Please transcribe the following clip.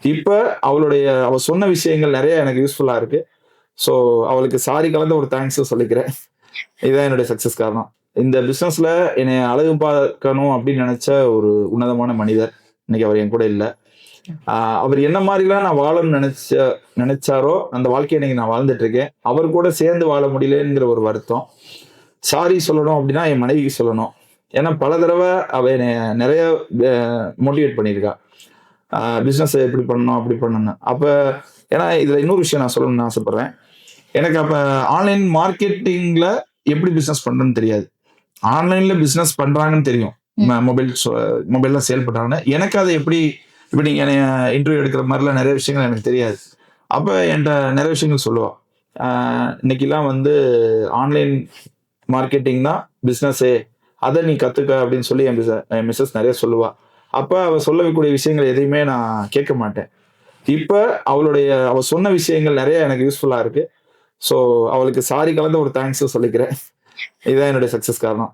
இப்ப அவ சொன்ன விஷயங்கள் நிறைய எனக்கு யூஸ்ஃபுல்லா இருக்கு. ஸோ அவளுக்கு சாரி கலந்த ஒரு தேங்க்ஸும் சொல்லிக்கிறேன். இதுதான் என்னுடைய சக்சஸ் காரணம். இந்த பிசினஸ்ல என்னைய அழகு பார்க்கணும் அப்படின்னு நினைச்ச ஒரு உன்னதமான மனிதர். இன்னைக்கு அவர் என் கூட இல்ல. ஆ, அவர் என்ன மாதிரிலாம் நான் வாழணும்னு நினைச்சாரோ அந்த வாழ்க்கையை இன்னைக்கு நான் வாழ்ந்துட்டு இருக்கேன். அவர் கூட சேர்ந்து வாழ முடியலங்கிற ஒரு வருத்தம். சாரி சொல்லணும் அப்படின்னா என் மனைவிக்கு சொல்லணும். ஏன்னா பல தடவை அவ என்னைய நிறைய மோட்டிவேட் பண்ணியிருக்கா. பிசினஸ் எப்படி பண்ணணும் அப்படி பண்ணணும். அப்ப ஏன்னா இதுல இன்னொரு விஷயம் நான் சொல்லணும்னு ஆசைப்படுறேன். எனக்கு அப்ப ஆன்லைன் மார்க்கெட்டிங்ல எப்படி பிசினஸ் பண்றதுன்னு தெரியாது. ஆன்லைன்ல பிசினஸ் பண்றாங்கன்னு தெரியும். ம். மொபைல்ல சேல் பண்றாங்கன்னு. எனக்கு அதை எப்படி இப்ப நீங்க என்னைய இன்டர்வியூ எடுக்கிற மாதிரிலாம் நிறைய விஷயங்கள் எனக்கு தெரியாது. அப்ப என்கிட்ட நிறைய விஷயங்கள் சொல்லுவா. இன்னைக்கெல்லாம் வந்து ஆன்லைன் மார்க்கெட்டிங் தான் பிசினஸே. அதை நீ கத்துக்க அப்படின்னு சொல்லி என் மிஸ்ஸஸ் நிறைய சொல்லுவா. அப்ப அவ சொல்லக்கூடிய விஷயங்கள் எதையுமே நான் கேட்க மாட்டேன். இப்ப அவ சொன்ன விஷயங்கள் நிறைய எனக்கு யூஸ்ஃபுல்லா இருக்கு. ஸோ அவளுக்கு சாரி கலந்த ஒரு தேங்க்ஸும் சொல்லிக்கிறேன். இதுதான் என்னுடைய சக்சஸ் காரணம்.